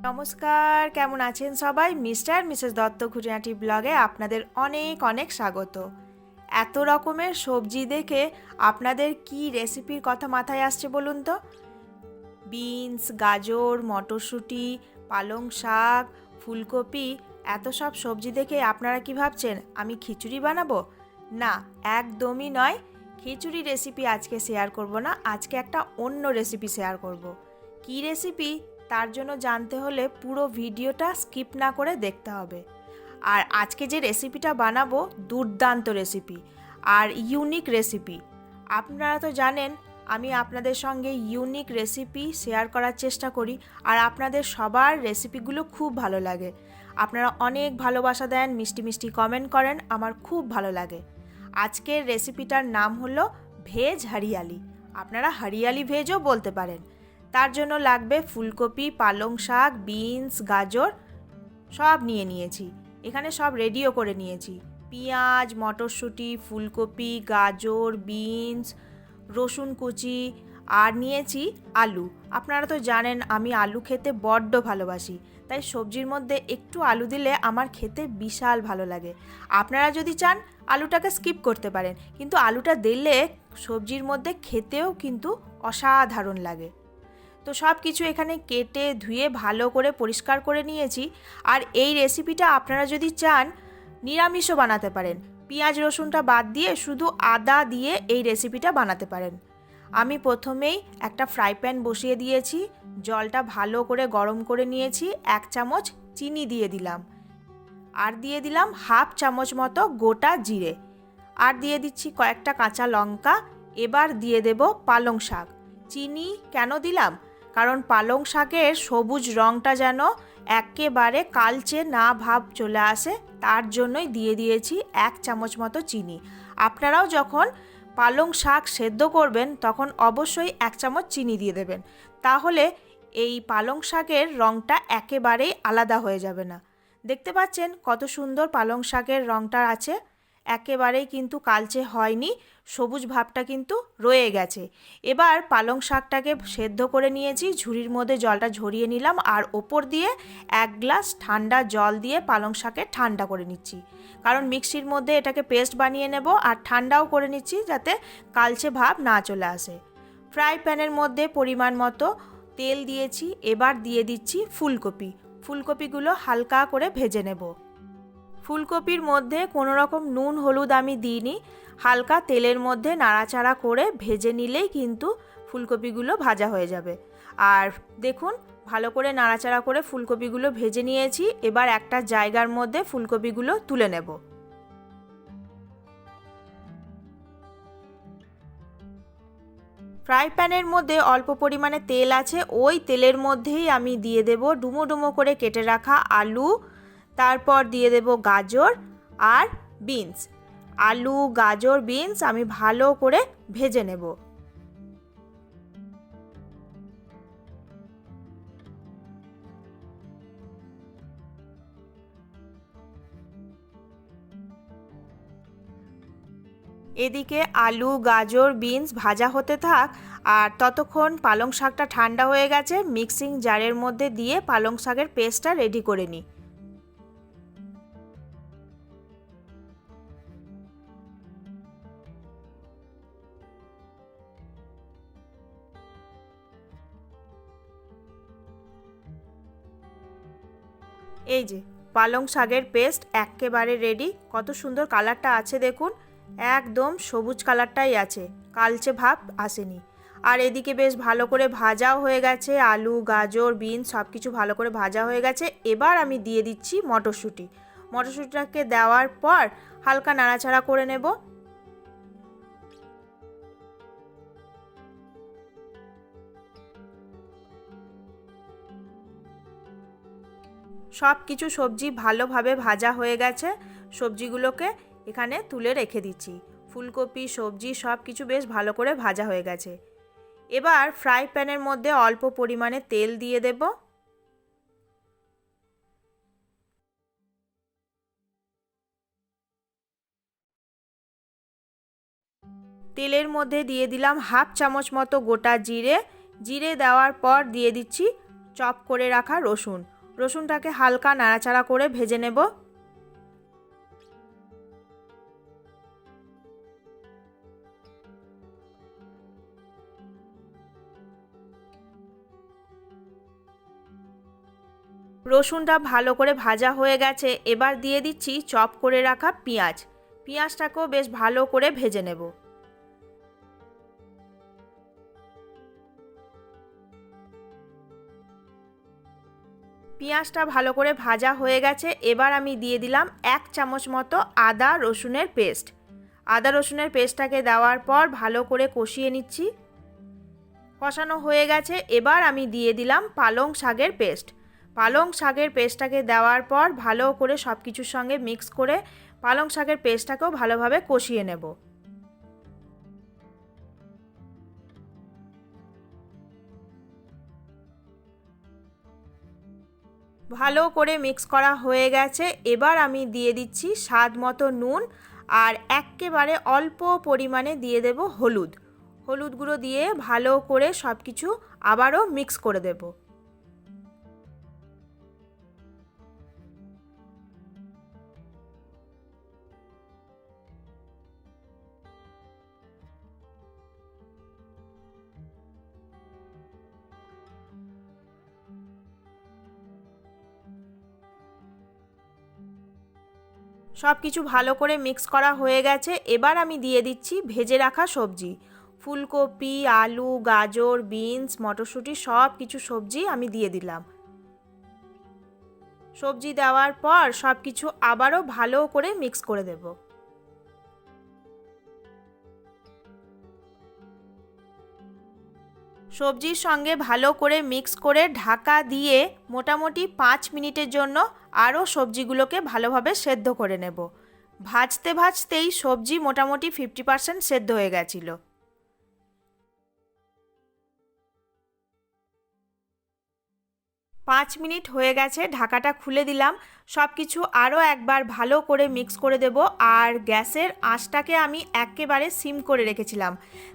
নমস্কার, কেমন আছেন সবাই? মিস্টার মিসেস দত্ত খুঁটিনাটি ব্লগে আপনাদের অনেক অনেক স্বাগত। এত রকমের সবজি দেখে আপনাদের কি রেসিপির কথা মাথায় আসছে বলুন তো? বিনস, গাজর, মটরশুঁটি, পালং শাক, ফুলকপি, এত সব সবজি দেখে আপনারা কি ভাবছেন আমি খিচুড়ি বানাবো? না, একদমই নয়। খিচুড়ি রেসিপি আজকে শেয়ার করব না, আজকে একটা অন্য রেসিপি শেয়ার করব। কি রেসিপি তার জন্য জানতে হলে পুরো ভিডিওটা স্কিপ না করে দেখতে হবে। আর আজকে যে রেসিপিটা বানাবো দুর্দান্ত রেসিপি আর ইউনিক রেসিপি। আপনারা তো জানেন আমি আপনাদের সঙ্গে ইউনিক রেসিপি শেয়ার করার চেষ্টা করি আর আপনাদের সবার রেসিপিগুলো খুব ভালো লাগে। আপনারা অনেক ভালোবাসা দেন, মিষ্টি মিষ্টি কমেন্ট করেন, আমার খুব ভালো লাগে। আজকের রেসিপিটার নাম হলো ভেজ হরিয়ালি। আপনারা হরিয়ালি ভেজও বলতে পারেন। তার জন্য লাগবে ফুলকপি, পালং শাক, বিনস, গাজর সব নিয়েছি। এখানে সব রেডিও করে নিয়েছি। পেঁয়াজ, মটরশুঁটি, ফুলকপি, গাজর, বিনস, রসুন কুচি আর নিয়েছি আলু। আপনারা তো জানেন আমি আলু খেতে বড্ড ভালোবাসি, তাই সবজির মধ্যে একটু আলু দিলে আমার খেতে বিশাল ভালো লাগে। আপনারা যদি চান আলুটাকে স্কিপ করতে পারেন, কিন্তু আলুটা দিলে সবজির মধ্যে খেতেও কিন্তু অসাধারণ লাগে। তো সব কিছু এখানে কেটে ধুয়ে ভালো করে পরিষ্কার করে নিয়েছি। আর এই রেসিপিটা আপনারা যদি চান নিরামিষও বানাতে পারেন। পেঁয়াজ রসুনটা বাদ দিয়ে শুধু আদা দিয়ে এই রেসিপিটা বানাতে পারেন। আমি প্রথমেই একটা ফ্রাই প্যান বসিয়ে দিয়েছি, জলটা ভালো করে গরম করে নিয়েছি। 1 চামচ চিনি দিয়ে দিলাম, আর দিয়ে দিলাম হাফ চামচ মতো গোটা জিরে, আর দিয়ে দিচ্ছি কয়েকটা কাঁচা লঙ্কা। এবার দিয়ে দেব পালং শাক। চিনি কেন দিলাম? কারণ পালং শাকের সবুজ রঙটা যেন একেবারে কালচে না ভাব চলে আসে, তার জন্যই দিয়ে দিয়েছি 1 চামচ মতো চিনি। আপনারাও যখন পালং শাক সেদ্ধ করবেন তখন অবশ্যই 1 চামচ চিনি দিয়ে দেবেন, তাহলে এই পালং শাকের রঙটা একেবারেই আলাদা হয়ে যাবে না। দেখতে পাচ্ছেন কত সুন্দর পালং শাকের রঙটা আছে, একেবারেই কিন্তু কালচে হয়নি, সবুজ ভাবটা কিন্তু রয়ে গেছে। এবার পালং শাকটাকে সেদ্ধ করে নিয়েছি, ঝুড়ির মধ্যে জলটা ঝরিয়ে নিলাম আর ওপর দিয়ে 1 গ্লাস ঠান্ডা জল দিয়ে পালং শাকে ঠান্ডা করে নিচ্ছি। কারণ মিক্সির মধ্যে এটাকে পেস্ট বানিয়ে নেব, আর ঠান্ডাও করে নিচ্ছি যাতে কালচে ভাব না চলে আসে। ফ্রাই প্যানের মধ্যে পরিমাণ মতো তেল দিয়েছি। এবার দিয়ে দিচ্ছি ফুলকপি। ফুলকপিগুলো হালকা করে ভেজে নেব। ফুলকপির মধ্যে কোনো রকম নুন হলুদ আমি দিইনি, হালকা তেলের মধ্যে নাড়াচাড়া করে ভেজে নিলেই কিন্তু ফুলকপিগুলো ভাজা হয়ে যাবে। আর দেখুন ভালো করে নাড়াচাড়া করে ফুলকপিগুলো ভেজে নিয়েছি। এবার একটা জায়গার মধ্যে ফুলকপিগুলো তুলে নেব। ফ্রাই প্যানের মধ্যে অল্প পরিমাণে তেল আছে, ওই তেলের মধ্যেই আমি দিয়ে দেব ডুমো ডুমো করে কেটে রাখা আলু, তারপর দিয়ে দেব গাজর আর বিনস। আলু, গাজর, বিনস আমি ভালো করে ভেজে নেব। এদিকে আলু, গাজর, বিনস ভাজা হতে থাক, আর ততক্ষণ পালং শাকটা ঠান্ডা হয়ে গেছে। মিক্সিং জারের মধ্যে দিয়ে পালং শাকের পেস্টটা রেডি করে নিই। এই যে পালং শাকের পেস্ট একেবারে রেডি। কত সুন্দর কালারটা আছে দেখুন, একদম সবুজ কালারটাই আছে, কালচে ভাব আসেনি। আর এদিকে বেশ ভালো করে ভাজাও হয়ে গেছে, আলু, গাজর, বিনস সব কিছু ভালো করে ভাজা হয়ে গেছে। এবার আমি দিয়ে দিচ্ছি মটরশুঁটি। মটরশুঁটিটাকে দেওয়ার পর হালকা নাড়াচাড়া করে নেব। সব কিছু সবজি ভালোভাবে ভাজা হয়ে গেছে। সবজিগুলোকে এখানে তুলে রেখে দিচ্ছি। ফুলকপি, সবজি সব কিছু বেশ ভালো করে ভাজা হয়ে গেছে। এবার ফ্রাই প্যানের মধ্যে অল্প পরিমাণে তেল দিয়ে দেব। তেলের মধ্যে দিয়ে দিলাম হাফ চামচ মতো গোটা জিরে। জিরে দেওয়ার পর দিয়ে দিচ্ছি চপ করে রাখা রসুন। রসুনটাকে হালকা নাড়াচাড়া করে ভেজে নেব। রসুনটা ভালো করে ভাজা হয়ে গেছে, এবার দিয়ে দিচ্ছি চপ করে রাখা পেঁয়াজ। পেঁয়াজটাকেও বেশ ভালো করে ভেজে নেব। পেঁয়াজটা ভালো করে ভাজা হয়ে গেছে, এবার আমি দিয়ে দিলাম 1 চামচ মতো আদা রসুনের পেস্ট। আদা রসুনের পেস্টটাকে দেওয়ার পর ভালো করে কষিয়ে নিচ্ছি। কষানো হয়ে গেছে, এবার আমি দিয়ে দিলাম পালং শাকের পেস্ট। পালং শাকের পেস্টটাকে দেওয়ার পর ভালো করে সব কিছুর সঙ্গে মিক্স করে পালং শাকের পেস্টটাকেও ভালোভাবে কষিয়ে নেব। ভালো করে মিক্স করা হয়ে গেছে, এবার আমি দিয়ে দিচ্ছি স্বাদ মতো নুন আর একেবারে অল্প পরিমাণে দিয়ে দেব হলুদ। হলুদ গুঁড়ো দিয়ে ভালো করে সব কিছু আবারও মিক্স করে দেব। সব কিছু ভালো করে মিক্স করা হয়ে গেছে, এবার আমি দিয়ে দিচ্ছি ভেজে রাখা সবজি। ফুলকপি, আলু, গাজর, বিনস, মটরশুঁটি সব কিছু সবজি আমি দিয়ে দিলাম। সবজি দেওয়ার পর সব কিছু আবারও ভালো করে মিক্স করে দেব। সবজির সঙ্গে ভালো করে মিক্স করে ঢাকা দিয়ে মোটামুটি 5 মিনিটের জন্য আরও সবজিগুলোকে ভালোভাবে সেদ্ধ করে নেব। ভাজতে ভাজতেই সবজি মোটামুটি 50% সেদ্ধ হয়ে গেছিলো। 5 মিনিট হয়ে গেছে, ঢাকাটা খুলে দিলাম। সব কিছু আরও একবার ভালো করে মিক্স করে দেব। আর গ্যাসের আঁচটাকে আমি একেবারে সিম করে রেখেছিলাম,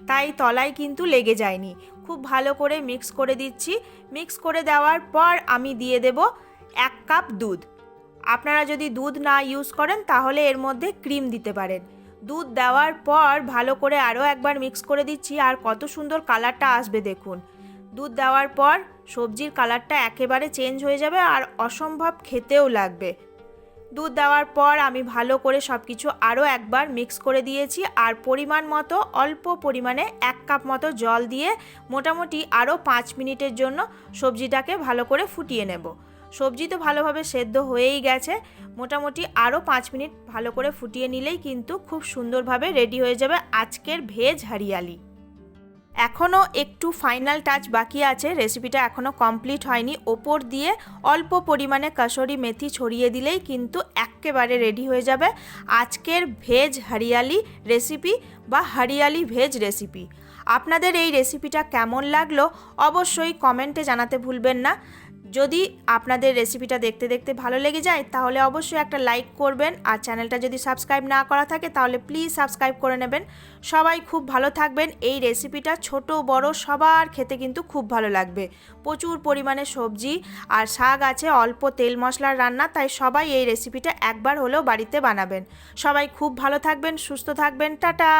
তাই তলায় কিন্তু লেগে যায়নি। খুব ভালো করে মিক্স করে দিচ্ছি। মিক্স করে দেওয়ার পর আমি দিয়ে দেব 1 কাপ দুধ। আপনারা যদি দুধ না ইউজ করেন তাহলে এর মধ্যে ক্রিম দিতে পারেন। দুধ দেওয়ার পর ভালো করে আরও একবার মিক্স করে দিচ্ছি। আর কত সুন্দর কালারটা আসবে দেখুন। দুধ দেওয়ার পর সবজির কালারটা একেবারে চেঞ্জ হয়ে যাবে আর অসম্ভব খেতেও লাগবে। দুধ দেওয়ার পর আমি ভালো করে সব কিছু আরও একবার মিক্স করে দিয়েছি। আর পরিমাণ মতো অল্প পরিমাণে 1 কাপ মতো জল দিয়ে মোটামুটি আরও 5 মিনিটের জন্য সবজিটাকে ভালো করে ফুটিয়ে নেব। সবজি তো ভালোভাবে সেদ্ধ হয়েই গেছে, মোটামুটি আরও 5 মিনিট ভালো করে ফুটিয়ে নিলেই কিন্তু খুব সুন্দরভাবে রেডি হয়ে যাবে আজকের ভেজ হরিয়ালি। এখনও একটু ফাইনাল টাচ বাকি আছে, রেসিপিটা এখনও কমপ্লিট হয়নি। ওপর দিয়ে অল্প পরিমাণে কাসুরি মেথি ছড়িয়ে দিলেই কিন্তু একেবারে রেডি হয়ে যাবে আজকের ভেজ হরিয়ালি রেসিপি বা হরিয়ালি ভেজ রেসিপি। আপনাদের এই রেসিপিটা কেমন লাগলো অবশ্যই কমেন্টে জানাতে ভুলবেন না। যদি আপনাদের রেসিপিটা দেখতে দেখতে ভালো লেগে যায় তাহলে অবশ্যই একটা লাইক করবেন। আর চ্যানেলটা যদি সাবস্ক্রাইব না করা থাকে তাহলে প্লিজ সাবস্ক্রাইব করে নেবেন। সবাই খুব ভালো থাকবেন। এই রেসিপিটা ছোট বড় সবার খেতে কিন্তু খুব ভালো লাগবে। প্রচুর পরিমাণে সবজি আর শাক আছে, অল্প তেল মশলার রান্না, তাই সবাই এই রেসিপিটা একবার হলেও বাড়িতে বানাবেন। সবাই খুব ভালো থাকবেন, সুস্থ থাকবেন। টাটা।